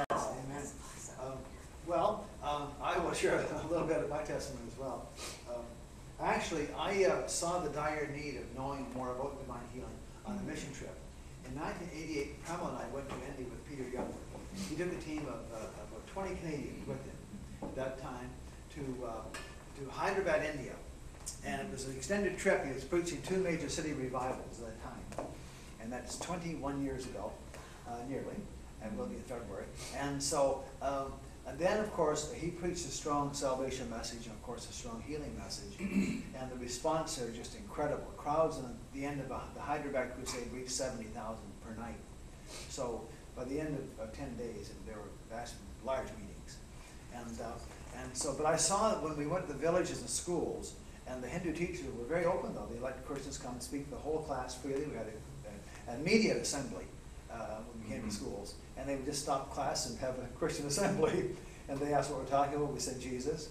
Amen. I will share a little bit of my testimony as well. Actually, I saw the dire need of knowing more about divine healing on a mission trip. In 1988, Pramod and I went to India with Peter Young. He took a team of about 20 Canadians with him at that time to Hyderabad, India. And it was an extended trip. He was preaching 2 major city revivals at that time. And that's 21 years ago, nearly, and will be in February. And so, and then, of course, he preached a strong salvation message and, of course, a strong healing message. And the response there was just incredible. Crowds at the end of the Hyderabad crusade reached 70,000 per night. So by the end of 10 days, there were large meetings. But I saw that when we went to the villages and schools, and the Hindu teachers were very open, though. They let Christians come and speak to the whole class freely. We had an immediate assembly when we came to schools. And they would just stop class and have a Christian assembly. And they asked what we're talking about. We said Jesus.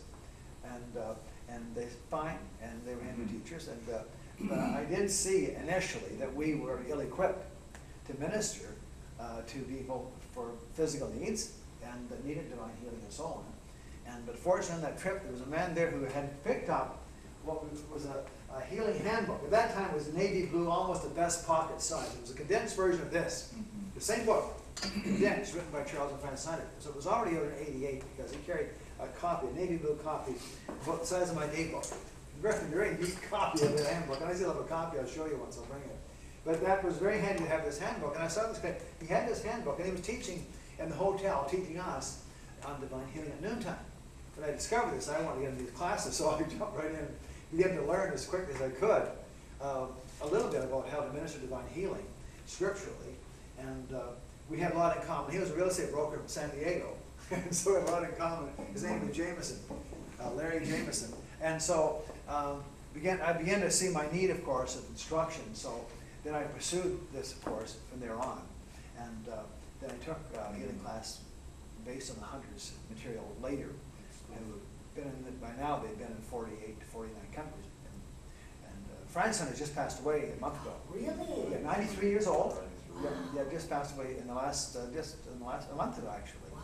And they said, fine. And they were Hindu teachers. But I did see initially that we were ill-equipped to minister to people for physical needs and that needed divine healing and so on. But fortunately on that trip, there was a man there who had picked up what was a healing handbook. At that time it was navy blue, almost a vest pocket size. It was a condensed version of this. The same book, condensed, written by Charles and Francis Hunter. So it was already out in '88 because he carried a copy, a navy blue copy, about the size of my daybook. Very neat copy of the handbook. And I still have a copy. I'll show you once. I'll bring it. But that was very handy to have this handbook. And I saw this guy. He had this handbook, and he was teaching in the hotel, teaching us on divine healing at noontime. When I discovered this, I wanted to get into these classes, so I jumped right in and began to learn as quickly as I could a little bit about how to minister divine healing scripturally. And we had a lot in common. He was a real estate broker from San Diego, and so we had a lot in common. His name was Jameson, Larry Jameson. And so I began to see my need, of course, of instruction. So then I pursued this, of course, from there on. And then I took a healing class based on the Hunter's material later. By now, they've been in 48 to 49 countries. And Francis Hunter just passed away a month ago. Really? Yeah, 93 years old. Yeah, just passed away in the last, a month ago, actually. Wow.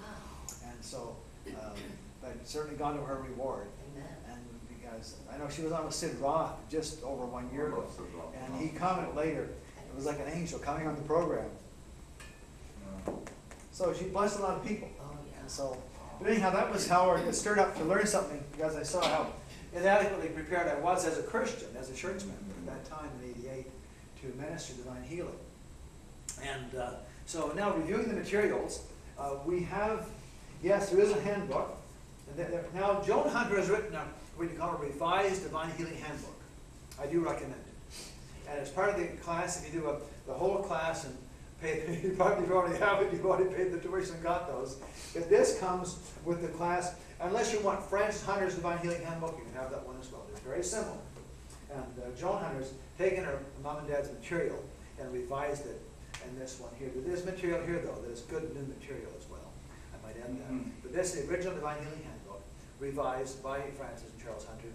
And so, I've certainly gone to her reward. Amen. And because I know she was on with Sid Roth just over 1 year ago. And he commented later, it was like an angel coming on the program. So she blessed a lot of people. Oh, yeah. And so, but anyhow, that was how I got stirred up to learn something, because I saw how inadequately prepared I was as a Christian, as a church member at that time in '88 to minister divine healing. And so now reviewing the materials, we have, yes, there is a handbook. Now Joan Hunter has written what you call a revised divine healing handbook. I do recommend it. And as part of the class, if you do the whole class and pay, you probably already have it, you've already paid the tuition and got those. But this comes with the class, unless you want Francis Hunter's Divine Healing Handbook, you can have that one as well. It's very simple. And Joan Hunter's taken her mom and dad's material and revised it in this one here. There's material here, though, that is good new material as well. I might add that. But this is the original Divine Healing Handbook, revised by Francis and Charles Hunter.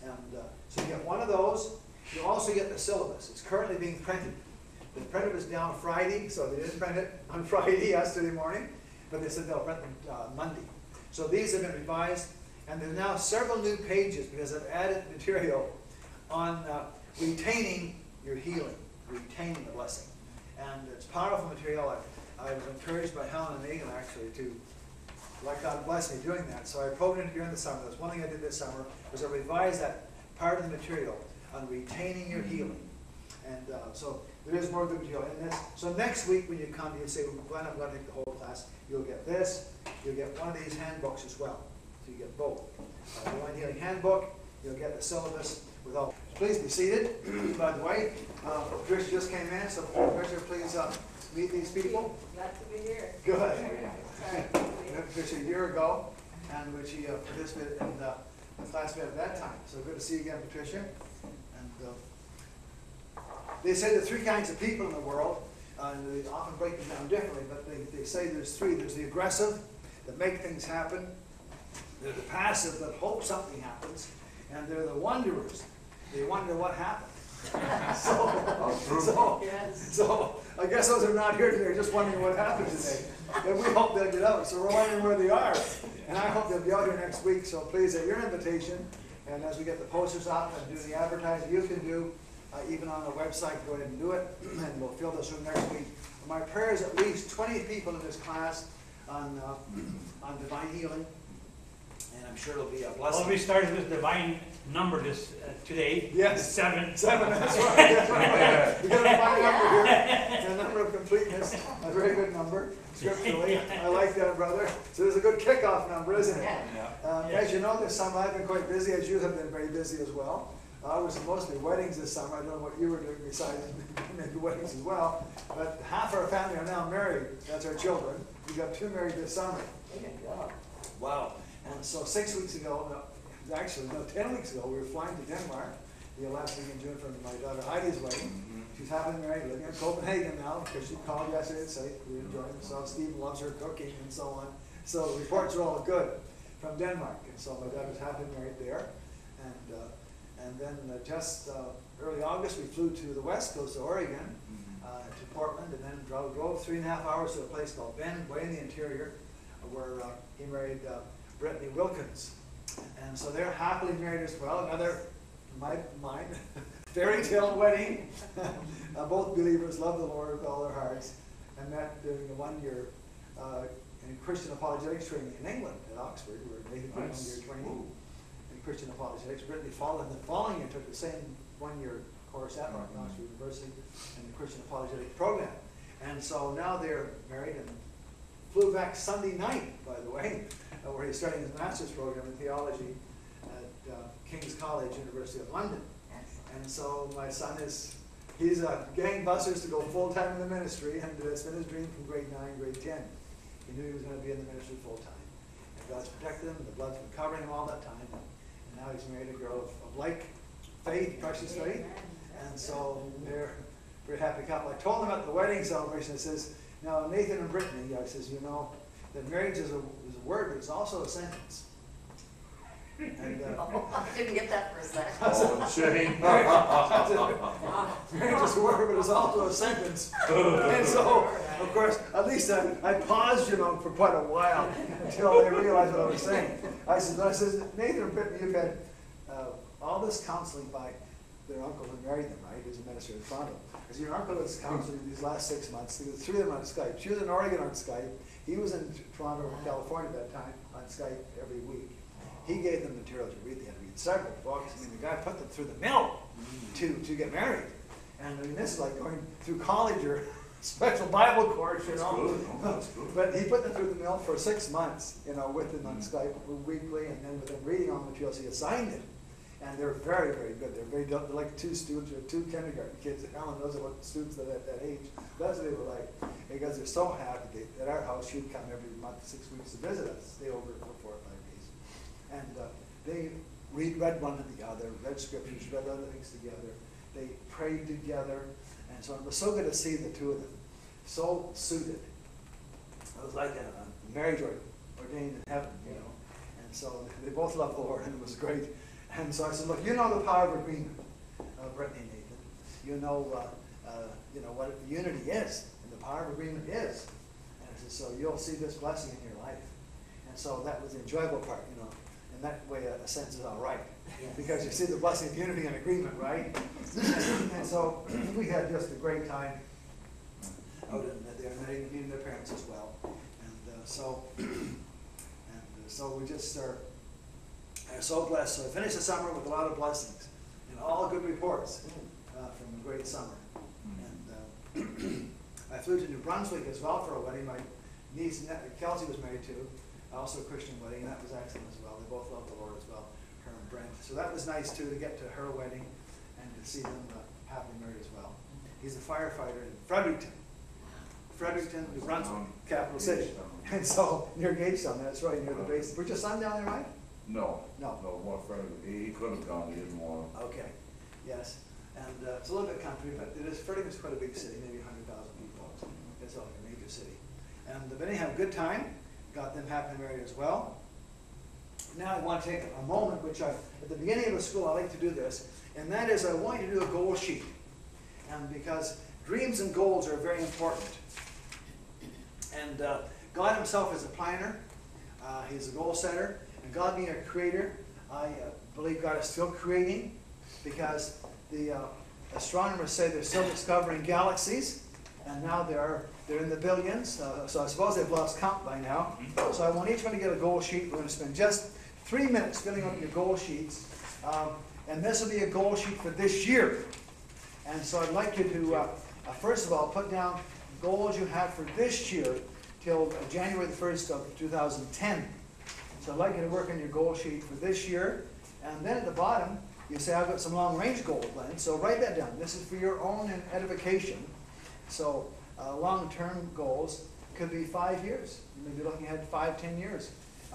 And so you get one of those. You also get the syllabus. It's currently being printed. The printer was down Friday, so they didn't print it on Friday, yesterday morning, but they said they'll print them Monday. So these have been revised, and there's now several new pages because I've added material on retaining your healing, retaining the blessing. And it's powerful material. I was encouraged by Helen and Megan, actually, to let God bless me doing that. So I programmed it during the summer. That's one thing I did this summer, was I revised that part of the material on retaining your healing. And so there is more good material in this. So next week when you come, you say, well, Glenn, I'm going to take the whole class. You'll get this. You'll get one of these handbooks as well. So you get both. The Divine Healing Handbook. You'll get the syllabus with all. Please be seated. By the way, Patricia just came in, so Patricia, please meet these people. Glad to be here. Good. Sorry. We met Patricia a year ago, and which she participated in the class we had at that time. So good to see you again, Patricia. And they say there are 3 kinds of people in the world, and they often break them down differently, but they say there's 3. There's the aggressive, that make things happen. They're the passive, that hope something happens. And they're the wanderers. They wonder what happened. So, Yes. so I guess those are not here today, are just wondering what happened today. And we hope they'll get out, so we're wondering where they are. And I hope they'll be out here next week, so please, at your invitation, and as we get the posters up and do the advertising, you can do, even on the website, go ahead and do it, and we'll fill this room next week. My prayer is at least 20 people in this class on divine healing, and I'm sure it'll be a blessing. Well, we started with divine number today. Yes. 7. 7, that's right. That's right. We got a fine number here, and a number of completeness, a very good number, scripturally. I like that, brother. So it's a good kickoff number, isn't it? As you know, this summer I've been quite busy, as you have been very busy as well. I was mostly weddings this summer. I don't know what you were doing besides maybe weddings as well. But half our family are now married. That's our children. We got 2 married this summer. Wow. And so 6 weeks ago, no, actually, no, 10 weeks ago, we were flying to Denmark, the last week in June for my daughter Heidi's wedding. She's happily married, living in Copenhagen now, because she called yesterday and said we enjoyed themselves. Steve loves her cooking and so on. So the reports are all good from Denmark. And so my daughter's happily married there. And then just early August, we flew to the west coast of Oregon, to Portland, and then drove 3.5 hours to a place called Bend, way in the interior, where he married Brittany Wilkins. And so they're happily married as well. Another, mine, fairy tale wedding. Both believers love the Lord with all their hearts. I met during the 1 year in Christian apologetics training in England at Oxford, where Nathan did 1 year training in Christian apologetics. Brittany followed, the following year took the same 1 year course at Oxford University in the Christian apologetics program. And so now they're married and flew back Sunday night, by the way, where he's starting his master's program in theology at King's College, University of London. And so my son he's gangbusters to go full-time in the ministry, and it's been his dream from grade 9, grade 10. He knew he was going to be in the ministry full-time. And God's protected him, the blood's been covering him all that time. And now he's married a girl of like faith, precious faith. And so they're a very happy couple. I told them at the wedding celebration, I says, now Nathan and Brittany, I says, you know, that marriage is a word, but it's also a sentence. And, I didn't get that for a second. Oh, shame. marriage is a word, but it's also a sentence. And so, of course, at least I paused, you know, for quite a while until they realized what I was saying. I said, Nathan and Brittany, you've had all this counseling by their uncle who married them, right? Who's a minister in Toronto. Because your uncle was counseling these last 6 months. There were 3 of them on Skype. She was in Oregon on Skype. He was in Toronto, California at that time on Skype every week. He gave them material to read. They had to read several books. I mean, the guy put them through the mill to get married. And I mean, this is like going through college or special Bible course, you know. That's good. But he put them through the mill for 6 months, you know, with them on Skype weekly, and then with them reading all the materials, he assigned it. And they're very, very good. They're like 2 students or 2 kindergarten kids. Helen knows about students at that age. That's what they were like. Because they're so happy at our house. She'd come every month, 6 weeks to visit us, stay over for 4 or 5 days. And they read one to the other, read scriptures, read other things together. They prayed together. And so it was so good to see the 2 of them so suited. It was like a marriage ordained in heaven, you know. And so they both loved the Lord, and it was great. And so I said, look, you know the power of agreement, Brittany and Nathan. You know what unity is, and the power of agreement is. And I said, so you'll see this blessing in your life. And so that was the enjoyable part, you know. And that way, a sense is all right. Because you see the blessing of unity and agreement, right? And so we had just a great time out in there, meeting their parents as well. And so we just are so blessed. So I finished the summer with a lot of blessings and all good reports from a great summer. And I flew to New Brunswick as well for a wedding. My niece Kelsey was married to, also a Christian wedding, and that was excellent as well. They both loved the Lord as well, her and Brent. So that was nice too, to get to her wedding and to see them happily married as well. He's a firefighter in Fredericton, New Brunswick, capital city. And so near Gagetown, that's right, near the base. Was your son down there, right? No. No. No, more friendly. He could have gone, he didn't want to. Okay, yes. And it's a little bit country, but Fredericton's quite a big city, maybe 100,000 people. It's like a major city. And but anyhow, good time. Got them happily married as well. Now I want to take a moment, which at the beginning of the school I like to do this, and that is I want you to do a goal sheet. And because dreams and goals are very important. And God himself is a planner, he's a goal setter, and God being a creator, I believe God is still creating, because the astronomers say they're still discovering galaxies, and now they're in the billions, so I suppose they've lost count by now. So I want each one to get a goal sheet. We're going to spend just 3 minutes filling out your goal sheets, and this will be a goal sheet for this year. And so I'd like you to, first of all, put down goals you have for this year till January the 1st of 2010. So I'd like you to work on your goal sheet for this year. And then at the bottom, you say, I've got some long-range goals, Glenn. So write that down. This is for your own edification. So long-term goals could be 5 years. You may be looking ahead 5, 10 years.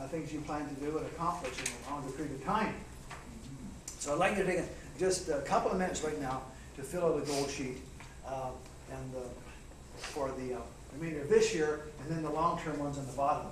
Things you plan to do and accomplish in a longer period of time. So I'd like you to take just a couple of minutes right now to fill out a goal sheet for the remainder of this year, and then the long-term ones on the bottom.